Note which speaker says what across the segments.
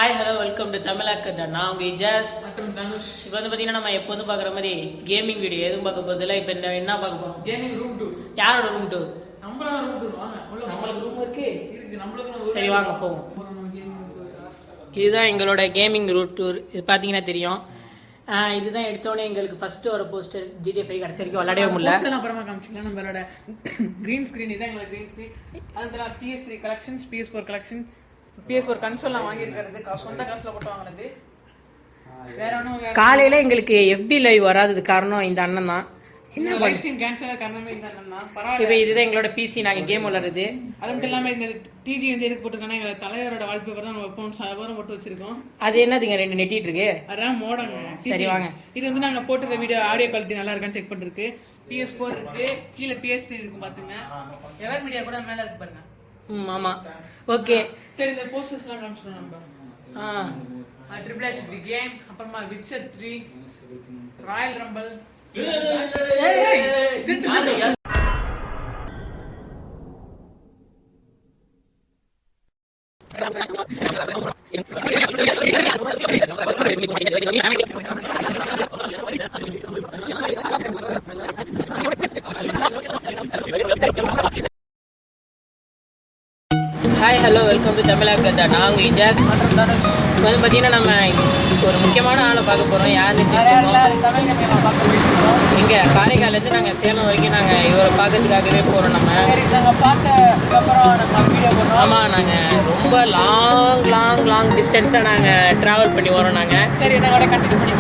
Speaker 1: Hi hello welcome to Tamil Akkada. நான் உங்கள் இஜாஸ்
Speaker 2: மற்றும் தனுஷ்.
Speaker 1: இப்போ வந்து பார்த்தீங்கன்னா நம்ம எப்போதும் பார்க்குற மாதிரி கேமிங் வீடியோ எதுவும் பார்க்க போகிறதில்ல. இப்போ என்ன பார்க்க போகிறோம்?
Speaker 2: Gaming room tour.
Speaker 1: யாரோட ரூம் டூர்?
Speaker 2: நம்மளோட ரூம் டூர். வாங்க
Speaker 1: நம்மளுக்கு ரூம் இருக்கு.
Speaker 2: நம்மளுக்கு
Speaker 1: சரி வாங்க போவோம். இதுதான் எங்களோட கேமிங் ரூட் டூர். இது பார்த்தீங்கன்னா தெரியும். இதுதான் எடுத்தோடனே எங்களுக்கு ஃபர்ஸ்ட் ஒரு போஸ்டர் GTA 5 கடைசி வரைக்கும் விளையாடவே முடியல.
Speaker 2: அப்புறமா காமிச்சிக்கலாம். நம்மளோட கிரீன் ஸ்க்ரீன் இதான் எங்களோட கிரீன் ஸ்க்ரீன். அதில் PS3 collections, PS4 collection, PS4 console நான் வாங்கியிருக்கிறது சொந்த காசில் போட்டு வாங்கினது. வேற ஒன்றும்
Speaker 1: காலையில் எங்களுக்கு FB லைவ் வராதது காரணம் இந்த அண்ணன் தான்.
Speaker 2: என்ன லைவ் ஸ்ட்ரீம் கேன்சல் காரணமே இந்த அண்ணன் தான். பரவாயில்ல.
Speaker 1: இப்போ இதுதான் எங்களோட PC, நாங்கள் கேம் விளாடுறது.
Speaker 2: அது மட்டும் இல்லாமல் இந்த TG வந்து எதுக்கு போட்டுருக்காங்கன்னா எங்கள் தலைவரோட வால்பேப்பர் தான் நம்ம வைப்போம். சாதாரணம் போட்டு வச்சிருக்கோம்.
Speaker 1: அது என்னதுங்க ரெண்டு நெட்டிட்டு இருக்கு?
Speaker 2: அதான் மோடங்க.
Speaker 1: சரி வாங்க.
Speaker 2: இது வந்து நாங்கள் போட்டுருக்க வீடியோ ஆடியோ குவாலிட்டி நல்லா இருக்கான்னு செக் பண்ணிருக்கு. PS4 இருக்கு, கீழே PS3 இருக்கு பாத்துங்க. எவர் மீடியா கூட மேலே இருக்கு பாருங்க.
Speaker 1: ஆமாம் ஓகே.
Speaker 2: சரி இந்த போஸ்டர்ஸ்லாம் காமிச்சிட்டோம் நம்ம. ட்ரிபிள் எச் தி கேம், அப்புறமா Witcher 3, Royal Rumble. Hi hello welcome to Tamil Akkada. நான் உங்கள் இஜாஸ் மற்றும் தனுஷ்.
Speaker 1: இப்போ வந்து பார்த்தீங்கன்னா நம்ம ஒரு முக்கியமான ஆளை பார்க்க போகிறோம். யாருன்னு
Speaker 2: தமிழ் கேம் பார்க்க போயிருக்கோம்.
Speaker 1: இங்கே காரைக்காலேருந்து நாங்கள் சேலம் வரைக்கும் நாங்கள் இவரை பார்க்கறதுக்காகவே போகிறோம். நம்ம
Speaker 2: சரி நாங்கள் பார்த்ததுக்கப்புறம் நம்ம வீடியோ போடுறோம்.
Speaker 1: ஆமாம், நாங்கள் ரொம்ப லாங் டிஸ்டன்ஸாக நாங்கள் ட்ராவல் பண்ணி வரோம். நாங்கள்
Speaker 2: சரி நாங்கள் கண்டினியூ பண்ணி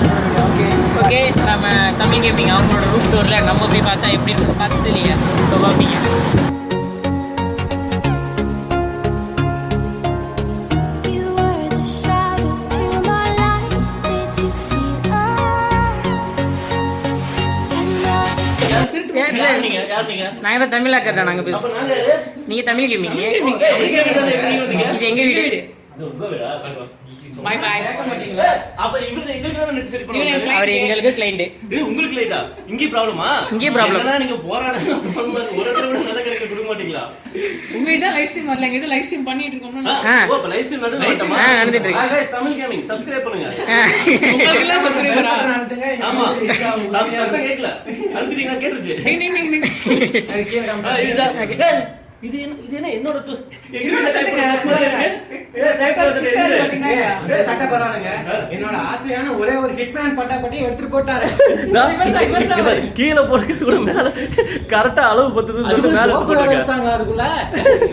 Speaker 1: ஓகே. நம்ம தமிழ் கேமிங் அவங்களோட ரூட் டூரில் நம்ம போய் பார்த்தா எப்படி இருக்குன்னு பார்த்தது இல்லையா? இப்போ பார்ப்பீங்க. நாங்க தான் தமிழ் அக்கறா. நாங்க பேசுவோம். நீங்க தமிழ் கேமிங். இது எங்க வீடு.
Speaker 2: Bye bye.
Speaker 3: அப்ப இவரு எங்களுக்கு தான் நெட் சரி பண்ணுவாங்க.
Speaker 1: அவர் எங்களுக்கு கிளையண்ட்.
Speaker 3: இது உங்களுக்கு லைட்டா? இங்க ப்ராப்ளமா?
Speaker 1: இங்க ப்ராப்ளம்.
Speaker 3: நீங்க போராடுங்க. ஒரு தடவை நல்ல கணக்கு கொடுக்க மாட்டீங்களா?
Speaker 2: உங்க இத லைவ் ஸ்ட்ரீம் வரல. இங்க லைவ் ஸ்ட்ரீம் பண்ணிட்டு இருக்கோம்னா
Speaker 3: ஓ அப்ப லைவ் ஸ்ட்ரீம்
Speaker 1: நடந்துட்டு இருக்கு.
Speaker 3: गाइस தமிழ் கேமிங் சப்ஸ்கிரைப் பண்ணுங்க.
Speaker 2: உங்களுக்கு எல்லாம் சப்ஸ்கிரைபரா?
Speaker 3: ஆமா. சத்தம் கேட்கல. அழுத்திட்டீங்க கேட்டுச்சு. இது என்ன என்னோட
Speaker 4: சட்டை பரவாயில்லைங்க. என்னோட ஆசையான ஒரே ஒரு ஹிட்மேன் பட்டாப்பட்டி எடுத்துட்டு போட்டாரு.
Speaker 3: கீழே போட்டு கூட மேல கரெக்டா அளவு பத்துது மேல போட்டுருக்காங்க.
Speaker 4: அதுக்குள்ள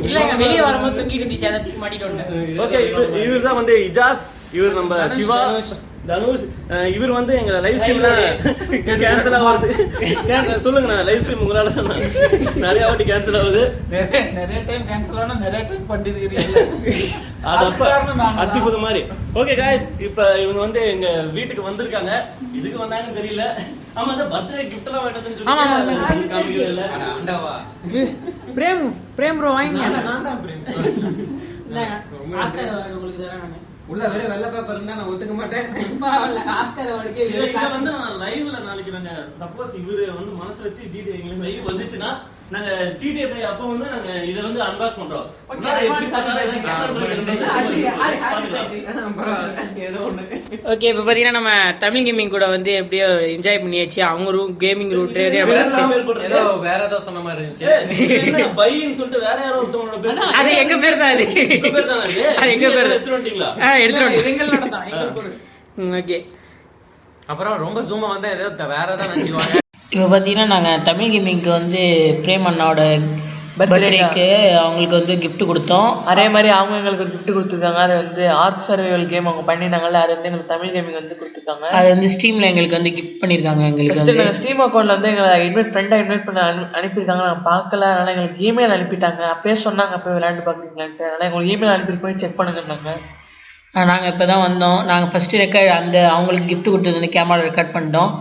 Speaker 1: இல்லங்க வெளிய வரும்போது தூங்கிட்டு இருந்துச்சு. அதை தூக்கி மாட்டிட்டு வந்தேன்.
Speaker 3: ஓகே. இவர் தான் வந்து இஜாஸ். இவர் நம்ம சிவா தனுஷ். இவர் வந்து எங்க லைவ் ஸ்ட்ரீம்ல கேன்சல் ஆகுது. சொல்லுங்க நான் லைவ் ஸ்ட்ரீம் உங்களால சொன்னா நிறைய வாட்டி கேன்சல் ஆகுது.
Speaker 4: நிறைய டைம் கேன்சல் ஆனா நிறைய டைம் பண்ணிருக்கீங்க.
Speaker 3: அத்திபுது மாதிரி. ஓகே गाइस, இப்போ இவங்க வந்து எங்க வீட்டுக்கு வந்திருக்காங்க. இதுக்கு வந்தாங்கன்னு தெரியல. ஆமா அந்த பர்த்டே gift எல்லாம் வாங்கிட்டேன்னு சொல்லி காமிக்கல இல்ல.
Speaker 4: ஆண்டவா.
Speaker 2: பிரேம் ப்ரோ வாங்க.
Speaker 4: நான் தான் பிரேம்.
Speaker 1: ஆஸ்கர் அவார்ட் உங்களுக்கு தரேன் நான்.
Speaker 4: உள்ள வேற வெள்ளை பேப்பர் இருந்தா நான் ஒத்துக்க மாட்டேன்.
Speaker 1: பரவாயில்ல. ஆஸ்கர் அவார்டுக்கு
Speaker 3: இத வந்து நான் லைவ்ல நாளைக்கு நாங்க சப்போஸ் இவரு வந்து மனசு வச்சு GTA எங்களுக்கு லைவ் வந்துச்சுன்னா நாங்க GTA போய் அப்ப வந்து நாங்க இத வந்து அன்பாக்ஸ் பண்றோம்.
Speaker 1: ஓகே. இப்போ பார்த்தீங்கன்னா நம்ம தமிழ் கேமிங் கூட வந்து எப்படியோ என்ஜாய் பண்ணியாச்சு. அவங்க கேமிங் ரூட்
Speaker 4: ஏதோ வேற ஏதோ சொன்ன மாதிரி இருந்துச்சு.
Speaker 3: பைன்னு சொல்லிட்டு வேற யாரோ ஒருத்தவங்களோட பேர்.
Speaker 1: அது எங்க பேர் தான். அது
Speaker 3: உங்க பேர் தானே?
Speaker 1: அது எங்க பேர்.
Speaker 3: எடுத்துட்டு வந்துட்டீங்களா?
Speaker 1: எடுத்துட்டு
Speaker 2: எங்களோட தான். எங்க போடு.
Speaker 1: ஓகே.
Speaker 4: அப்புறம் ரொம்ப ஜூமா வந்தா ஏதோ வேற ஏதாவது நினைச்சுக்குவாங்க.
Speaker 1: இப்போ பார்த்தீங்கன்னா நாங்கள் தமிழ் கேமிங்க்கு வந்து பிரேம் அண்ணாவோட பர்த்டேக்கு அவங்களுக்கு வந்து gift கொடுத்தோம்.
Speaker 5: அதே மாதிரி அவங்க எங்களுக்கு ஒரு gift கொடுத்துருக்காங்க. அது வந்து ஆர்க் சர்வைவல் கேம் அவங்க பண்ணினாங்கல்ல, அது வந்து எங்களுக்கு தமிழ் கேமிங் வந்து கொடுத்துருக்காங்க.
Speaker 1: அது வந்து ஸ்ட்ரீமில் எங்களுக்கு வந்து கிஃப்ட் பண்ணியிருக்காங்க. எங்களுக்கு வந்து
Speaker 5: நாங்கள் ஸ்ட்ரீம் அக்கௌண்ட்டில் வந்து எங்களை ஃப்ரெண்டாக இன்வைட் பண்ண அனுப்பியிருக்காங்க. நாங்கள் பார்க்கல. அதனால் எங்களுக்கு இமெயில் அனுப்பிட்டாங்க. அப்பயே சொன்னாங்க அப்போ விளையாண்டு பார்க்குறீங்களான்ட்டு. அதனால் எங்களுக்கு இமெயில் அனுப்பிட்டு போய் செக் பண்ணுங்கன்னாங்க.
Speaker 1: நாங்கள் இப்போ தான் வந்தோம். நாங்கள் ஃபஸ்ட்டு ரெக்கார்ட் அவங்களுக்கு gift கொடுத்தது வந்து கேமரா ரெக்கார்ட் பண்ணிட்டோம்.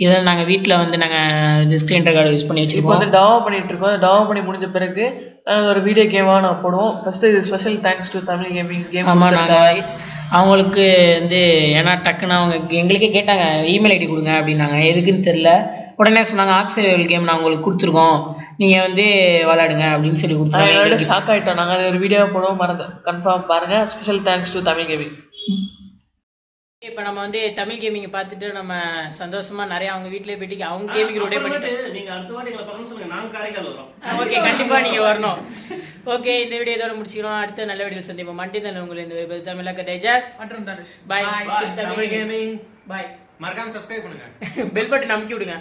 Speaker 1: இதை நாங்கள் வீட்டில் வந்து நாங்கள் ஸ்க்ரீன் ரெக்கார்டு யூஸ் பண்ணி
Speaker 5: இப்போ
Speaker 1: வச்சுருக்கோம்.
Speaker 5: வந்து டெவோ பண்ணிட்டு இருக்கோம். டெவோ பண்ணி முடிஞ்ச பிறகு ஒரு வீடியோ கேமாக நான் போடுவோம். ஃபர்ஸ்ட் இது special thanks to Tamil gaming game.
Speaker 1: ஆமாம், நாங்கள் அவங்களுக்கு வந்து ஏன்னா டக்குன்னு அவங்க எங்களுக்கே கேட்டாங்க இமெயில் ஐடி கொடுங்க அப்படின்னாங்க. எதுக்குன்னு தெரில. உடனே சொன்னாங்க ஆக்சிவல் கேம் நான் உங்களுக்கு கொடுத்துருக்கோம், நீங்கள் வந்து விளையாடுங்க அப்படின்னு சொல்லி கொடுத்தாங்க.
Speaker 5: ஷாக் ஆகிட்டோம் நாங்கள். அது ஒரு வீடியோ போடுவோம், மறந்து கன்ஃபார்ம் பாருங்கள். Special thanks to Tamil gaming.
Speaker 1: இப்போ நம்ம வந்து தமிழ் கேமிங் பார்த்துட்டு நம்ம சந்தோஷமா நிறைய அவங்க வீட்டிலே போயிட்டு அவங்க கேமிங் ரோடே பண்ணிட்டு
Speaker 3: நீங்க அடுத்த வாட்டி எங்களை பார்க்கணும் சொல்லுங்க, நாங்க காரைக்கால் வரோம்.
Speaker 1: ஓகே, கண்டிப்பா நீங்க வரணும். ஓகே, இந்த வீடியோ இதோட முடிச்சுக்கிறோம். அடுத்த நல்ல வீடியோ சந்திப்போம். மண்டி தான் உங்களுக்கு இந்த தமிழக தேஜாஸ்
Speaker 2: மற்றும் தனுஷ்.
Speaker 1: பாய்.
Speaker 4: தமிழ் கேமிங்
Speaker 2: பாய்.
Speaker 4: மறக்காம சப்ஸ்கிரைப் பண்ணுங்க.
Speaker 1: பெல் பட்டன் அமுக்கி விடுங்க.